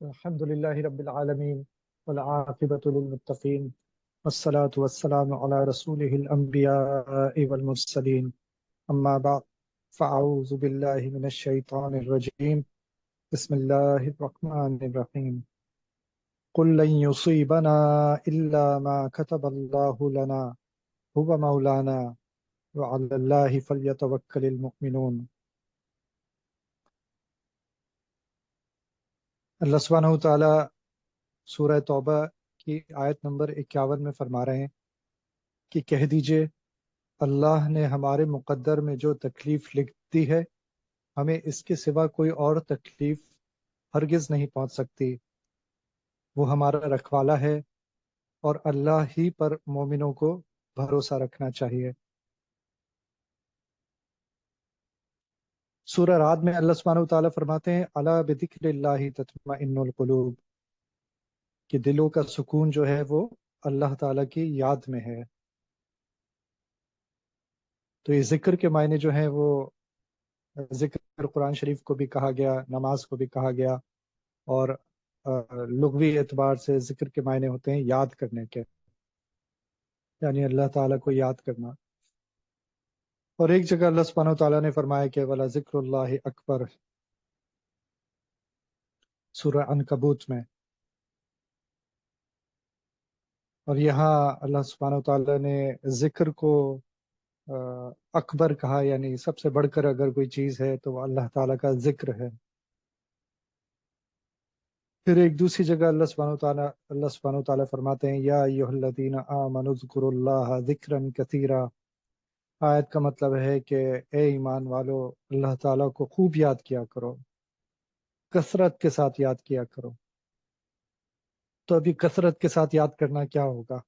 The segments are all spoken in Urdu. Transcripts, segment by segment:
الحمد لله رب العالمين والعاقبة للمتقين والصلاة والسلام على رسوله الأنبياء والمرسلين أما بعد فأعوذ بالله من الشيطان الرجيم بسم الله الرحمن الرحيم قل لن يصيبنا إلا ما كتب الله لنا هو مولانا وعلى الله فليتوكل المؤمنون۔ اللہ سبحانہ وتعالی سورہ توبہ کی آیت نمبر 51 میں فرما رہے ہیں کہ کہہ دیجئے اللہ نے ہمارے مقدر میں جو تکلیف لکھ دی ہے ہمیں اس کے سوا کوئی اور تکلیف ہرگز نہیں پہنچ سکتی۔ وہ ہمارا رکھوالا ہے اور اللہ ہی پر مومنوں کو بھروسہ رکھنا چاہیے۔ سورہ رعد میں اللہ سبحانہ وتعالی فرماتے ہیں الا بذکر اللہ تطمئن القلوب، کہ دلوں کا سکون جو ہے وہ اللہ تعالیٰ کی یاد میں ہے۔ تو یہ ذکر کے معنی جو ہیں وہ ذکر قرآن شریف کو بھی کہا گیا، نماز کو بھی کہا گیا، اور لغوی اعتبار سے ذکر کے معنی ہوتے ہیں یاد کرنے کے، یعنی اللہ تعالیٰ کو یاد کرنا۔ اور ایک جگہ اللہ سبحانہ وتعالیٰ نے فرمایا کہ وَلَا ذکر اللہ اکبر، سورہ عنکبوت میں۔ اور یہاں اللہ سبحانہ وتعالیٰ نے ذکر کو اکبر کہا، یعنی سب سے بڑھ کر اگر کوئی چیز ہے تو وہ اللہ تعالیٰ کا ذکر ہے۔ پھر ایک دوسری جگہ اللہ سبحانہ وتعالیٰ فرماتے ہیں یا ایھا الذین آمنوا اذکروا اللہ ذکرا کثیرا۔ آیت کا مطلب ہے کہ اے ایمان والو اللہ تعالیٰ کو خوب یاد کیا کرو، کثرت کے ساتھ یاد کیا کرو۔ تو ابھی کثرت کے ساتھ یاد کرنا کیا ہوگا؟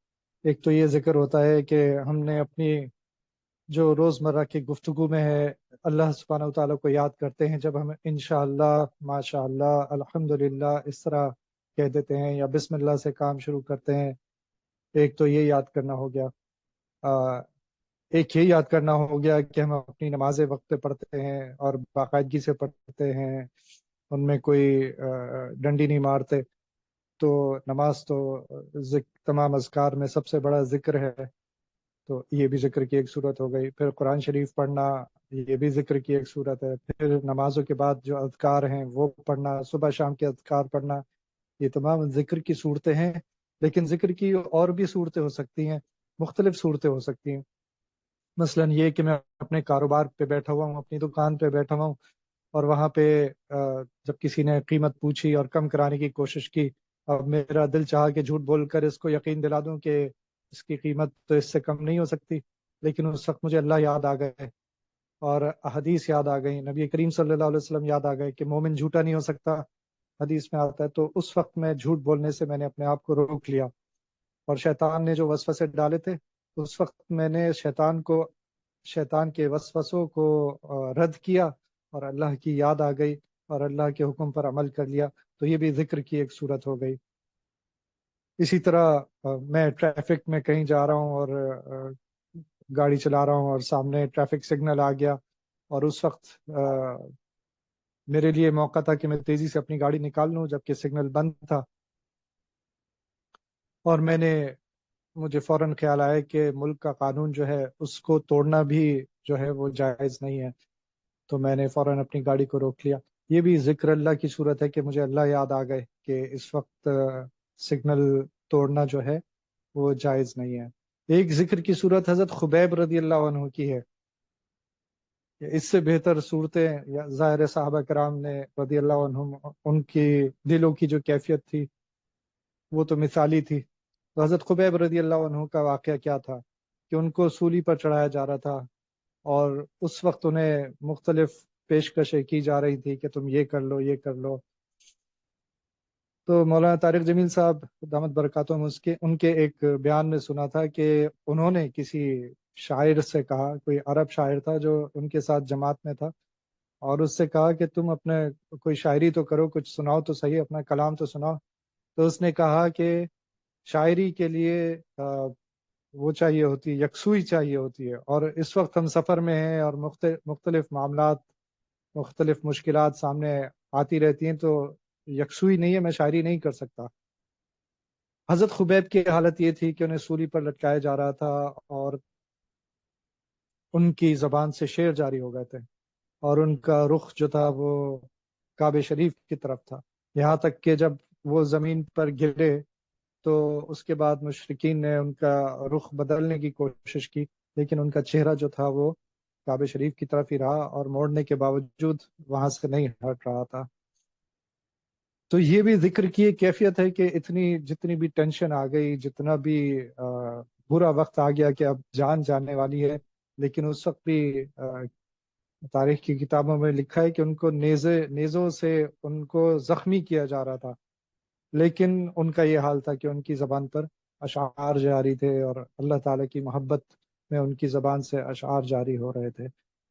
ایک تو یہ ذکر ہوتا ہے کہ ہم نے اپنی جو روزمرہ کی گفتگو میں ہے اللہ سبحانہ وتعالیٰ کو یاد کرتے ہیں، جب ہم انشاءاللہ، ماشاءاللہ، الحمدللہ اس طرح کہہ دیتے ہیں یا بسم اللہ سے کام شروع کرتے ہیں، ایک تو یہ یاد کرنا ہو گیا۔ ایک یہ یاد کرنا ہو گیا کہ ہم اپنی نمازیں وقت پہ پڑھتے ہیں اور باقاعدگی سے پڑھتے ہیں، ان میں کوئی ڈنڈی نہیں مارتے۔ تو نماز تو تمام اذکار میں سب سے بڑا ذکر ہے، تو یہ بھی ذکر کی ایک صورت ہو گئی۔ پھر قرآن شریف پڑھنا، یہ بھی ذکر کی ایک صورت ہے۔ پھر نمازوں کے بعد جو اذکار ہیں وہ پڑھنا، صبح شام کے اذکار پڑھنا، یہ تمام ذکر کی صورتیں ہیں۔ لیکن ذکر کی اور بھی صورتیں ہو سکتی ہیں، مختلف صورتیں ہو سکتی ہیں۔ مثلا یہ کہ میں اپنے کاروبار پہ بیٹھا ہوا ہوں، اپنی دکان پہ بیٹھا ہوا ہوں، اور وہاں پہ جب کسی نے قیمت پوچھی اور کم کرانے کی کوشش کی، اب میرا دل چاہا کہ جھوٹ بول کر اس کو یقین دلا دوں کہ اس کی قیمت تو اس سے کم نہیں ہو سکتی، لیکن اس وقت مجھے اللہ یاد آ گئے اور احادیث یاد آ گئی، نبی کریم صلی اللہ علیہ وسلم یاد آ گئے کہ مومن جھوٹا نہیں ہو سکتا، حدیث میں آتا ہے۔ تو اس وقت میں جھوٹ بولنے سے میں نے اپنے آپ کو روک لیا، اور شیطان نے جو وسوسے ڈالے تھے اس وقت میں نے شیطان کے وسوسوں کو رد کیا، اور اللہ کی یاد آ گئی اور اللہ کے حکم پر عمل کر لیا۔ تو یہ بھی ذکر کی ایک صورت ہو گئی۔ اسی طرح میں ٹریفک میں کہیں جا رہا ہوں اور گاڑی چلا رہا ہوں اور سامنے ٹریفک سگنل آ گیا، اور اس وقت میرے لیے موقع تھا کہ میں تیزی سے اپنی گاڑی نکال لوں جبکہ سگنل بند تھا، اور مجھے فوراً خیال آیا کہ ملک کا قانون جو ہے اس کو توڑنا بھی جو ہے وہ جائز نہیں ہے، تو میں نے فوراً اپنی گاڑی کو روک لیا۔ یہ بھی ذکر اللہ کی صورت ہے کہ مجھے اللہ یاد آ گئے کہ اس وقت سگنل توڑنا جو ہے وہ جائز نہیں ہے۔ ایک ذکر کی صورت حضرت خبیب رضی اللہ عنہ کی ہے، اس سے بہتر صورتیں یا ظاہر صحابہ کرام نے رضی اللہ عنہم، ان کی دلوں کی جو کیفیت تھی وہ تو مثالی تھی۔ تو حضرت خبیب رضی اللہ عنہ کا واقعہ کیا تھا کہ ان کو سولی پر چڑھایا جا رہا تھا، اور اس وقت انہیں مختلف پیشکشیں کی جا رہی تھی کہ تم یہ کر لو، یہ کر لو۔ تو مولانا طارق جمیل صاحب دامت برکاتہم ان کے ایک بیان میں سنا تھا کہ انہوں نے کسی شاعر سے کہا، کوئی عرب شاعر تھا جو ان کے ساتھ جماعت میں تھا، اور اس سے کہا کہ تم اپنے کوئی شاعری تو کرو، کچھ سناؤ تو صحیح، اپنا کلام تو سناؤ۔ تو اس نے کہا کہ شاعری کے لیے وہ چاہیے ہوتی ہے، یکسوئی چاہیے ہوتی ہے، اور اس وقت ہم سفر میں ہیں اور مختلف معاملات، مختلف مشکلات سامنے آتی رہتی ہیں، تو یکسوئی نہیں ہے، میں شاعری نہیں کر سکتا۔ حضرت خبیب کی حالت یہ تھی کہ انہیں سولی پر لٹکایا جا رہا تھا اور ان کی زبان سے شعر جاری ہو گئے تھے، اور ان کا رخ جو تھا وہ کعبہ شریف کی طرف تھا، یہاں تک کہ جب وہ زمین پر گرے تو اس کے بعد مشرکین نے ان کا رخ بدلنے کی کوشش کی، لیکن ان کا چہرہ جو تھا وہ کعبہ شریف کی طرف ہی رہا، اور موڑنے کے باوجود وہاں سے نہیں ہٹ رہا تھا۔ تو یہ بھی ذکر کی ایک کیفیت ہے کہ اتنی جتنی بھی ٹینشن آ گئی، جتنا بھی برا وقت آ گیا کہ اب جان جانے والی ہے، لیکن اس وقت بھی تاریخ کی کتابوں میں لکھا ہے کہ ان کو نیزوں سے ان کو زخمی کیا جا رہا تھا، لیکن ان کا یہ حال تھا کہ ان کی زبان پر اشعار جاری تھے، اور اللہ تعالیٰ کی محبت میں ان کی زبان سے اشعار جاری ہو رہے تھے۔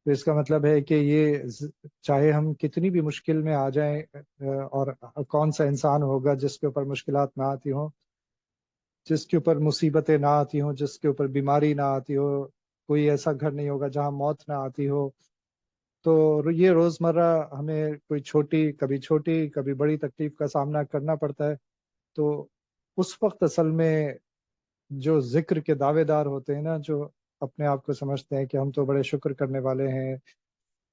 تو اس کا مطلب ہے کہ یہ چاہے ہم کتنی بھی مشکل میں آ جائیں، اور کون سا انسان ہوگا جس کے اوپر مشکلات نہ آتی ہوں، جس کے اوپر مصیبتیں نہ آتی ہوں، جس کے اوپر بیماری نہ آتی ہو، کوئی ایسا گھر نہیں ہوگا جہاں موت نہ آتی ہو۔ تو یہ روزمرہ ہمیں کوئی چھوٹی کبھی بڑی تکلیف کا سامنا کرنا پڑتا ہے، تو اس وقت اصل میں جو ذکر کے دعوے دار ہوتے ہیں نا، جو اپنے آپ کو سمجھتے ہیں کہ ہم تو بڑے شکر کرنے والے ہیں،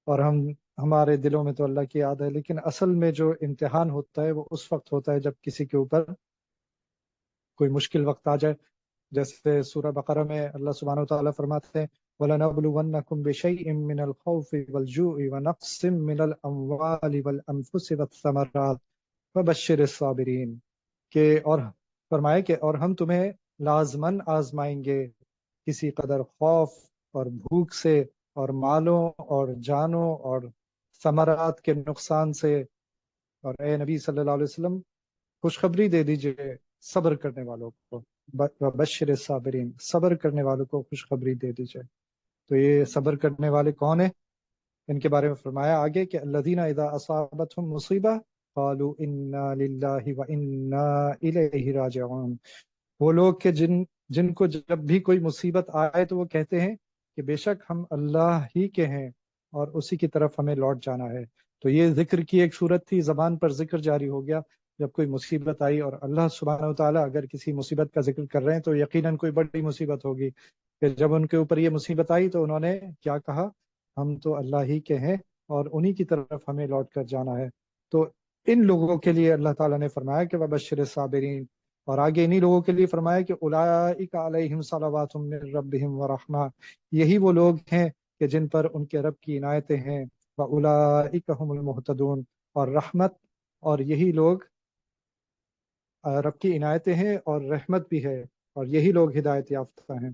اور ہمارے دلوں میں تو اللہ کی یاد ہے، لیکن اصل میں جو امتحان ہوتا ہے وہ اس وقت ہوتا ہے جب کسی کے اوپر کوئی مشکل وقت آ جائے۔ جیسے سورہ بقرہ میں اللہ سبحانہ وتعالیٰ فرماتے ہیں وَلَنَبْلُوَنَّكُمْ بِشَيْءٍ مِّنَ الْخَوْفِ وَالْجُوعِ وَنَقْصٍ مِّنَ الْأَمْوَالِ وَالْأَنفُسِ وَالثَّمَرَاتِ وَبَشِّرِ الصَّابِرِينَ، کہ اور فرمائے کہ اور ہم تمہیں لازماً آزمائیں گے کسی قدر خوف اور بھوک سے، اور مالوں اور جانوں اور ثمرات کے نقصان سے۔ اور اے نبی صلی اللہ علیہ وسلم، خوشخبری دے دیجئے صبر کرنے والوں کو، بشر صابرین، صبر کرنے والوں کو خوشخبری دے دیجئے۔ تو یہ صبر کرنے والے کون ہیں؟ ان کے بارے میں فرمایا آگے کہ الذین اذا اصابتهم مصیبہ قالوا انا للہ وانا الیہ راجعون، وہ لوگ کہ جن کو جب بھی کوئی مصیبت آئے تو وہ کہتے ہیں کہ بے شک ہم اللہ ہی کے ہیں اور اسی کی طرف ہمیں لوٹ جانا ہے۔ تو یہ ذکر کی ایک صورت تھی، زبان پر ذکر جاری ہو گیا جب کوئی مصیبت آئی، اور اللہ سبحانہ وتعالیٰ اگر کسی مصیبت کا ذکر کر رہے ہیں تو یقیناً کوئی بڑی مصیبت ہوگی، کہ جب ان کے اوپر یہ مصیبت آئی تو انہوں نے کیا کہا؟ ہم تو اللہ ہی کے ہیں اور انہی کی طرف ہمیں لوٹ کر جانا ہے۔ تو ان لوگوں کے لیے اللہ تعالیٰ نے فرمایا کہ وبشر صابرین، اور آگے انہی لوگوں کے لیے فرمایا کہ اولئک علیہم صلوات من ربہم ورحمہ، یہی وہ لوگ ہیں کہ جن پر ان کے رب کی عنایتیں ہیں، واولئک هم المہتدون، اور رحمت، اور یہی لوگ رب کی عنایتیں ہیں اور رحمت بھی ہے، اور یہی لوگ ہدایت یافتہ ہیں۔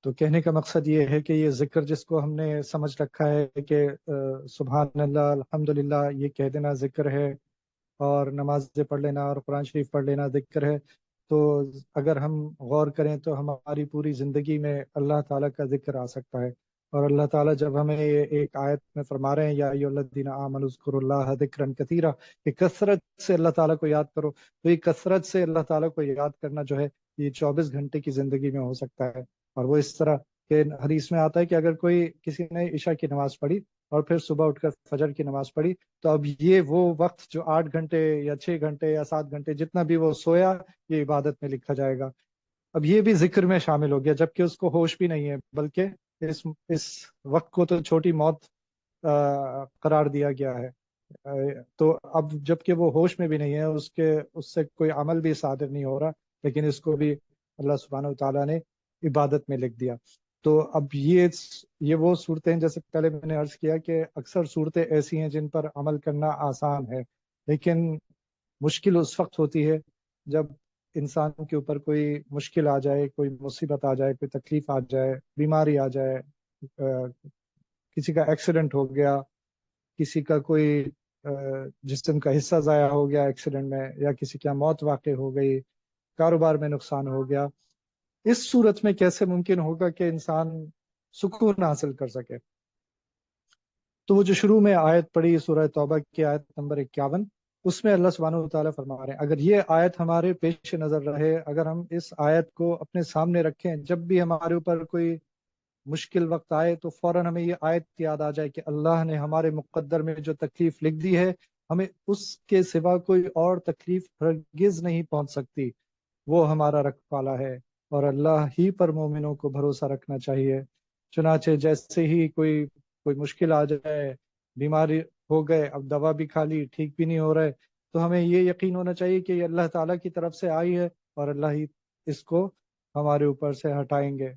تو کہنے کا مقصد یہ ہے کہ یہ ذکر جس کو ہم نے سمجھ رکھا ہے کہ سبحان اللہ الحمدللہ یہ کہہ دینا ذکر ہے، اور نمازیں پڑھ لینا اور قرآن شریف پڑھ لینا ذکر ہے، تو اگر ہم غور کریں تو ہماری پوری زندگی میں اللہ تعالیٰ کا ذکر آ سکتا ہے۔ اور اللہ تعالیٰ جب ہمیں یہ ایک آیت میں فرما رہے ہیں یا ایھا الذین آمنوا اذکروا اللہ ذکرا کثیرا، کہ کثرت سے اللہ تعالیٰ کو یاد کرو، تو یہ کثرت سے اللہ تعالیٰ کو یاد کرنا جو ہے یہ 24 گھنٹے کی زندگی میں ہو سکتا ہے۔ اور وہ اس طرح کہ حدیث میں آتا ہے کہ اگر کوئی کسی نے عشاء کی نماز پڑھی اور پھر صبح اٹھ کر فجر کی نماز پڑھی، تو اب یہ وہ وقت جو 8 گھنٹے یا 6 گھنٹے یا 7 گھنٹے جتنا بھی وہ سویا، یہ عبادت میں لکھا جائے گا۔ اب یہ بھی ذکر میں شامل ہو گیا، جبکہ اس کو ہوش بھی نہیں ہے، بلکہ اس وقت کو تو چھوٹی موت قرار دیا گیا ہے۔ تو اب جبکہ وہ ہوش میں بھی نہیں ہے، اس سے کوئی عمل بھی صادر نہیں ہو رہا، لیکن اس کو بھی اللہ سبحانہ وتعالیٰ نے عبادت میں لکھ دیا۔ تو اب یہ وہ صورتیں ہیں، جیسے پہلے میں نے عرض کیا کہ اکثر صورتیں ایسی ہیں جن پر عمل کرنا آسان ہے، لیکن مشکل اس وقت ہوتی ہے جب انسان کے اوپر کوئی مشکل آ جائے، کوئی مصیبت آ جائے، کوئی تکلیف آ جائے، بیماری آ جائے، کسی کا ایکسیڈنٹ ہو گیا، کسی کا کوئی جسم کا حصہ ضائع ہو گیا ایکسیڈنٹ میں، یا کسی کی موت واقع ہو گئی، کاروبار میں نقصان ہو گیا، اس صورت میں کیسے ممکن ہوگا کہ انسان سکون حاصل کر سکے؟ تو وہ جو شروع میں آیت پڑھی سورہ توبہ کی آیت نمبر 51، اس میں اللہ سبحانہ وتعالیٰ فرما رہے ہیں اگر یہ آیت ہمارے پیش نظر رہے، اگر ہم اس آیت کو اپنے سامنے رکھیں جب بھی ہمارے اوپر کوئی مشکل وقت آئے تو فوراً ہمیں یہ آیت یاد آ جائے کہ اللہ نے ہمارے مقدر میں جو تکلیف لکھ دی ہے، ہمیں اس کے سوا کوئی اور تکلیف ہرگز نہیں پہنچ سکتی، وہ ہمارا رکھوالا ہے، اور اللہ ہی پر مومنوں کو بھروسہ رکھنا چاہیے۔ چنانچہ جیسے ہی کوئی مشکل آ جائے، بیماری ہو گئے، اب دوا بھی کھا لی، ٹھیک بھی نہیں ہو رہا ہے، تو ہمیں یہ یقین ہونا چاہیے کہ یہ اللہ تعالیٰ کی طرف سے آئی ہے، اور اللہ ہی اس کو ہمارے اوپر سے ہٹائیں گے۔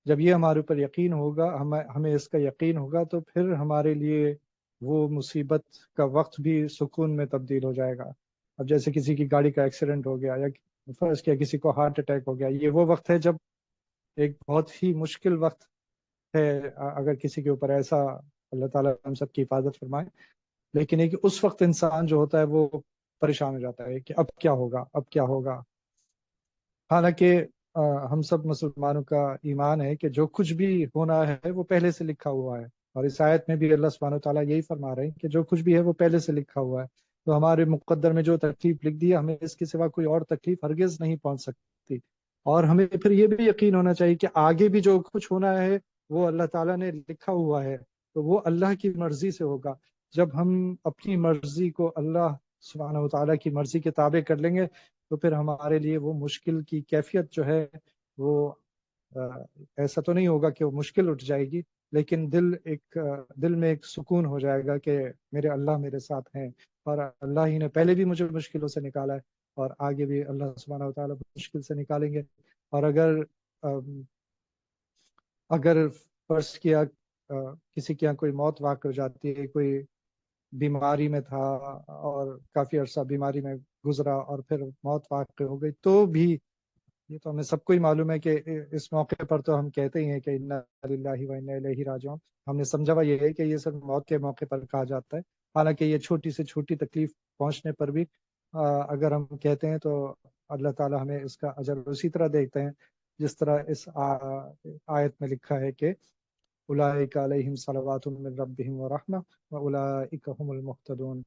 جب یہ ہمارے اوپر یقین ہوگا، ہمیں اس کا یقین ہوگا، تو پھر ہمارے لیے وہ مصیبت کا وقت بھی سکون میں تبدیل ہو جائے گا۔ اب جیسے کسی کی گاڑی کا ایکسیڈنٹ ہو گیا، یا فرض کیا کسی کو ہارٹ اٹیک ہو گیا، یہ وہ وقت ہے جب ایک بہت ہی مشکل وقت ہے، اگر کسی کے اوپر ایسا، اللہ تعالیٰ ہم سب کی حفاظت فرمائے، لیکن ایک اس وقت انسان جو ہوتا ہے وہ پریشان ہو جاتا ہے کہ اب کیا ہوگا، اب کیا ہوگا۔ حالانکہ ہم سب مسلمانوں کا ایمان ہے کہ جو کچھ بھی ہونا ہے وہ پہلے سے لکھا ہوا ہے، اور اس آیت میں بھی اللہ سبحانہ و تعالیٰ یہی فرما رہے ہیں کہ جو کچھ بھی ہے وہ پہلے سے لکھا ہوا ہے، تو ہمارے مقدر میں جو تکلیف لکھ دی ہے، ہمیں اس کے سوا کوئی اور تکلیف ہرگز نہیں پہنچ سکتی۔ اور ہمیں پھر یہ بھی یقین ہونا چاہیے کہ آگے بھی جو کچھ ہونا ہے وہ اللہ تعالیٰ نے لکھا ہوا ہے، تو وہ اللہ کی مرضی سے ہوگا۔ جب ہم اپنی مرضی کو اللہ سبحانہ و تعالیٰ کی مرضی کے تابع کر لیں گے، تو پھر ہمارے لیے وہ مشکل کی کیفیت جو ہے وہ ایسا تو نہیں ہوگا کہ وہ مشکل اٹھ جائے گی، لیکن دل میں ایک سکون ہو جائے گا کہ میرے اللہ میرے ساتھ ہیں، اور اللہ ہی نے پہلے بھی مجھے مشکلوں سے نکالا ہے، اور آگے بھی اللہ سبحانہ و تعالیٰ مشکل سے نکالیں گے۔ اور اگر فرض کیا کسی کے یہاں کوئی موت واقع ہو جاتی ہے، کوئی بیماری میں تھا اور کافی عرصہ بیماری میں گزرا اور پھر موت واقع ہو گئی، تو بھی یہ تو ہمیں سب کو ہی معلوم ہے کہ اس موقع پر تو ہم کہتے ہی ہیں کہ انا للہ و انا الیہ راجعون۔ ہم نے سمجھا ہوا یہ ہے کہ یہ سب موت کے موقع پر کہا جاتا ہے، حالانکہ یہ چھوٹی سے چھوٹی تکلیف پہنچنے پر بھی اگر ہم کہتے ہیں تو اللہ تعالیٰ ہمیں اس کا اجر اسی طرح دیتے ہیں جس طرح اس آیت میں لکھا ہے کہ اولئک علیہم صلوات من ربہم ورحمہ واولئک هم المہتدون۔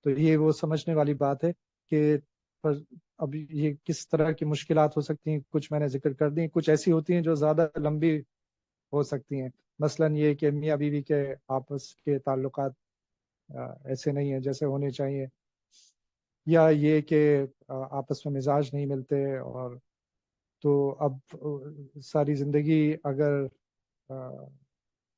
تو یہ وہ سمجھنے والی بات ہے کہ اب یہ کس طرح کی مشکلات ہو سکتی ہیں، کچھ میں نے ذکر کر دی، کچھ ایسی ہوتی ہیں جو زیادہ لمبی ہو سکتی ہیں، مثلا یہ کہ میاں بیوی کے آپس کے تعلقات ایسے نہیں ہیں جیسے ہونے چاہیے، یا یہ کہ آپس میں مزاج نہیں ملتے، اور تو اب ساری زندگی اگر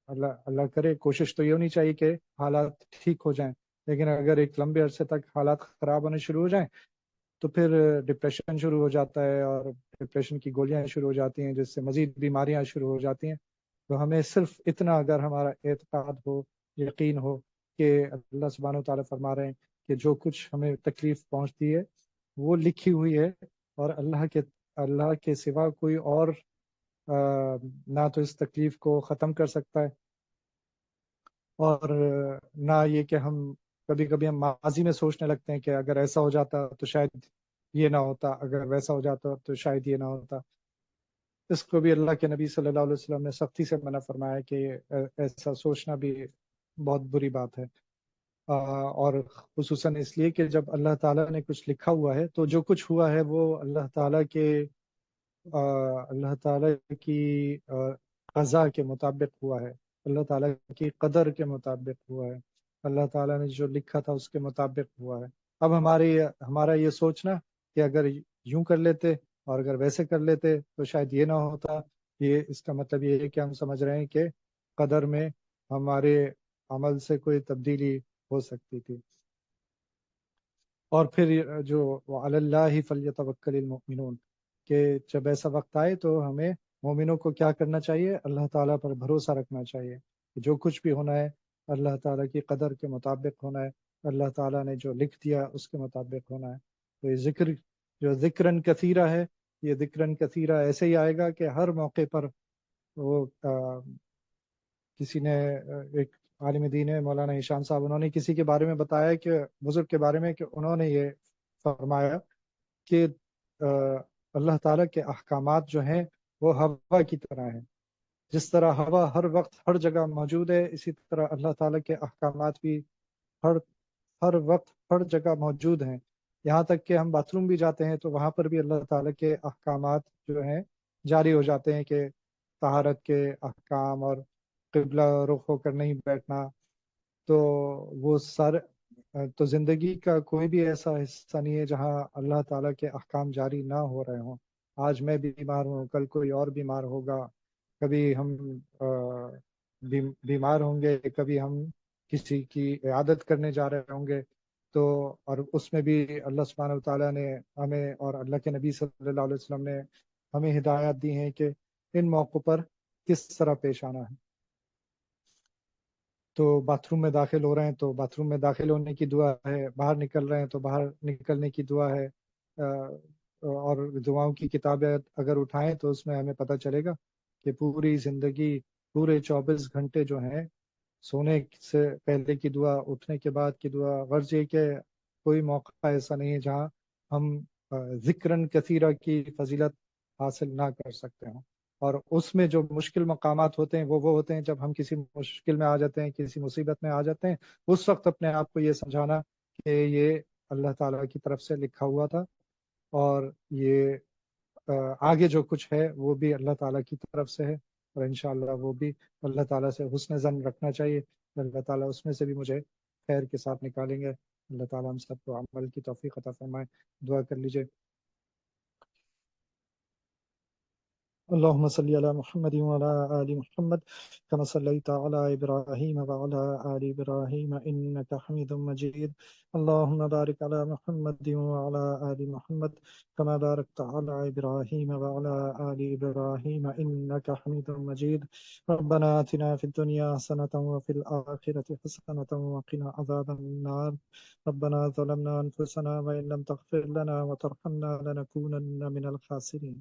اللہ کرے، کوشش تو یہ ہونی چاہیے کہ حالات ٹھیک ہو جائیں، لیکن اگر ایک لمبے عرصے تک حالات خراب ہونے شروع ہو جائیں تو پھر ڈپریشن شروع ہو جاتا ہے، اور ڈپریشن کی گولیاں شروع ہو جاتی ہیں، جس سے مزید بیماریاں شروع ہو جاتی ہیں۔ تو ہمیں صرف اتنا اگر ہمارا اعتقاد ہو، یقین ہو کہ اللہ سبحانہ و تعالیٰ فرما رہے ہیں کہ جو کچھ ہمیں تکلیف پہنچتی ہے وہ لکھی ہوئی ہے، اور اللہ کے سوا کوئی اور نہ تو اس تکلیف کو ختم کر سکتا ہے، اور نہ یہ کہ کبھی کبھی ہم ماضی میں سوچنے لگتے ہیں کہ اگر ایسا ہو جاتا تو شاید یہ نہ ہوتا، اگر ویسا ہو جاتا تو شاید یہ نہ ہوتا۔ اس کو بھی اللہ کے نبی صلی اللہ علیہ وسلم نے سختی سے منع فرمایا کہ ایسا سوچنا بھی بہت بری بات ہے، اور خصوصاً اس لیے کہ جب اللہ تعالیٰ نے کچھ لکھا ہوا ہے تو جو کچھ ہوا ہے وہ اللہ تعالیٰ کی قضا کے مطابق ہوا ہے، اللہ تعالیٰ کی قدر کے مطابق ہوا ہے، اللہ تعالیٰ نے جو لکھا تھا اس کے مطابق ہوا ہے۔ اب ہمارا یہ سوچنا کہ اگر یوں کر لیتے اور اگر ویسے کر لیتے تو شاید یہ نہ ہوتا، اس کا مطلب یہ ہے کہ ہم سمجھ رہے ہیں کہ قدر میں ہمارے عمل سے کوئی تبدیلی ہو سکتی تھی۔ اور پھر جو وعلی اللہ فلیتوکل المؤمنون، کہ جب ایسا وقت آئے تو ہمیں مومنوں کو کیا کرنا چاہیے؟ اللہ تعالیٰ پر بھروسہ رکھنا چاہیے کہ جو کچھ بھی ہونا ہے اللہ تعالیٰ کی قدر کے مطابق ہونا ہے، اللہ تعالیٰ نے جو لکھ دیا اس کے مطابق ہونا ہے۔ تو یہ جو ذکرن کثیرہ ہے، یہ ذکرن کثیرہ ایسے ہی آئے گا کہ ہر موقع پر وہ کسی نے ایک عالم دین ہے مولانا ایشان صاحب، انہوں نے کسی کے بارے میں بتایا کہ بزرگ کے بارے میں، کہ انہوں نے یہ فرمایا کہ اللہ تعالیٰ کے احکامات جو ہیں وہ ہوا کی طرح ہیں، جس طرح ہوا ہر وقت ہر جگہ موجود ہے، اسی طرح اللہ تعالیٰ کے احکامات بھی ہر ہر وقت ہر جگہ موجود ہیں۔ یہاں تک کہ ہم باتھ روم بھی جاتے ہیں تو وہاں پر بھی اللہ تعالیٰ کے احکامات جو ہیں جاری ہو جاتے ہیں کہ طہارت کے احکام اور قبلہ رخ ہو کر نہیں بیٹھنا، تو وہ تو زندگی کا کوئی بھی ایسا حصہ نہیں ہے جہاں اللہ تعالیٰ کے احکام جاری نہ ہو رہے ہوں۔ آج میں بیمار ہوں، کل کوئی اور بیمار ہوگا، کبھی ہم بیمار ہوں گے، کبھی ہم کسی کی عیادت کرنے جا رہے ہوں گے، تو اور اس میں بھی اللہ سبحانہ وتعالیٰ نے ہمیں اور اللہ کے نبی صلی اللہ علیہ وسلم نے ہمیں ہدایات دی ہیں کہ ان موقعوں پر کس طرح پیش آنا ہے۔ تو باتھ روم میں داخل ہو رہے ہیں تو باتھ روم میں داخل ہونے کی دعا ہے، باہر نکل رہے ہیں تو باہر نکلنے کی دعا ہے، اور دعاؤں کی کتابیں اگر اٹھائیں تو اس میں ہمیں پتہ چلے گا کہ پوری زندگی، پورے 24 گھنٹے جو ہیں، سونے سے پہلے کی دعا، اٹھنے کے بعد کی دعا، غرض یہ کہ کوئی موقع ایسا نہیں ہے جہاں ہم ذکرن کثیرہ کی فضیلت حاصل نہ کر سکتے ہوں۔ اور اس میں جو مشکل مقامات ہوتے ہیں وہ ہوتے ہیں جب ہم کسی مشکل میں آ جاتے ہیں، کسی مصیبت میں آ جاتے ہیں، اس وقت اپنے آپ کو یہ سمجھانا کہ یہ اللہ تعالیٰ کی طرف سے لکھا ہوا تھا، اور یہ آگے جو کچھ ہے وہ بھی اللہ تعالیٰ کی طرف سے ہے، اور انشاءاللہ وہ بھی اللہ تعالیٰ سے حسن ظن رکھنا چاہیے، اللہ تعالیٰ اس میں سے بھی مجھے خیر کے ساتھ نکالیں گے۔ اللہ تعالیٰ ہم سب کو عمل کی توفیق عطا فرمائے۔ دعا کر لیجئے۔ اللهم صل على محمد وعلى آل محمد كما صليت على إبراهيم وعلى آل إبراهيم إنك حميد مجيد. اللهم بارك على محمد وعلى آل محمد كما باركت على إبراهيم وعلى آل إبراهيم إنك حميد مجيد. ربنا آتنا في الدنيا حسنة وفي الآخرة حسنة وقنا عذاب النار. ربنا ظلمنا أنفسنا وإن لم تغفر لنا وترحمنا لنكونن من الخاسرين.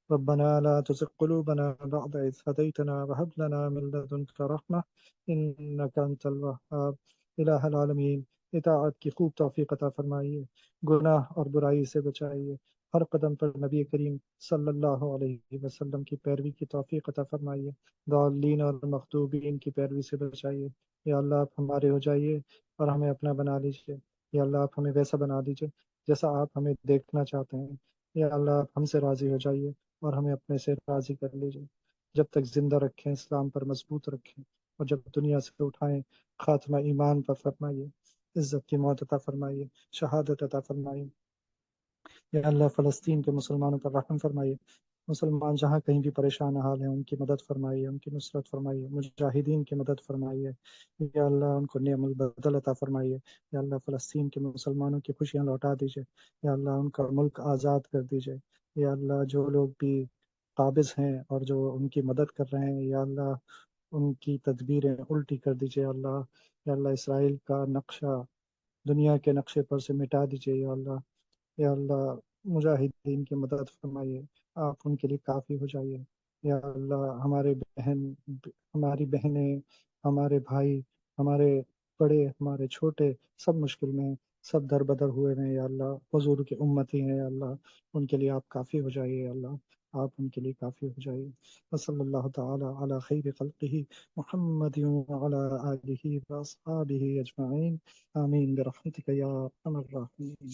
ربنا لا تزغ قلوبنا بعد إذ هديتنا وهب لنا من لدنك رحمة إنك أنت الوهاب. الہ العالمین، اطاعت کی خوب توفیق عطا فرمائیے، گناہ اور برائی سے بچائیے، ہر قدم پر نبی کریم صلی اللہ علیہ وسلم کی پیروی کی توفیق عطا فرمائیے، ضالین اور مغضوبین کی پیروی سے بچائیے۔ یا اللہ آپ ہمارے ہو جائیے اور ہمیں اپنا بنا لیجیے۔ یا اللہ آپ ہمیں ویسا بنا دیجیے جیسا آپ ہمیں دیکھنا چاہتے ہیں۔ یا اللہ آپ ہم سے راضی ہو جائیے اور ہمیں اپنے سے راضی کر لیجیے۔ جب تک زندہ رکھیں اسلام پر مضبوط رکھیں، اور جب دنیا سے اٹھائیں خاتمہ ایمان پر فرمائیے، عزت کی موت عطا فرمائیے، شہادت عطا فرمائیے۔ یا اللہ فلسطین کے مسلمانوں پر رحم فرمائیے، مسلمان جہاں کہیں بھی پریشان حال ہیں ان کی مدد فرمائیے، ان کی نصرت فرمائیے، مجاہدین کی مدد فرمائیے۔ یا اللہ ان کو نعم البدل عطا فرمائیے۔ یا اللہ فلسطین کے مسلمانوں کی خوشیاں لوٹا دیجیے۔ یا اللہ ان کا ملک آزاد کر دیجیے۔ یا اللہ جو لوگ بھی قابض ہیں اور جو ان کی مدد کر رہے ہیں، یا اللہ ان کی تدبیریں الٹی کر دیجیے اللہ۔ یا اللہ اسرائیل کا نقشہ دنیا کے نقشے پر سے مٹا دیجیے یا اللہ۔ یا اللہ مجاہدین کی مدد فرمائیے، آپ ان کے لیے کافی ہو جائیے۔ یا اللہ ہماری بہنیں، ہمارے بھائی، ہمارے بڑے، ہمارے چھوٹے، سب مشکل میں ہیں، سب در بدر ہوئے ہیں یا اللہ، حضور کے امتی ہیں یا اللہ، ان کے لیے آپ کافی ہو جائیے یا اللہ، آپ ان کے لیے کافی ہو جائیے۔ وصلی اللہ تعالی علی خیر خلقہ محمد وعلی آلہ واصحابہ اجمعین، آمین برحمتک یا ارحم الراحمین۔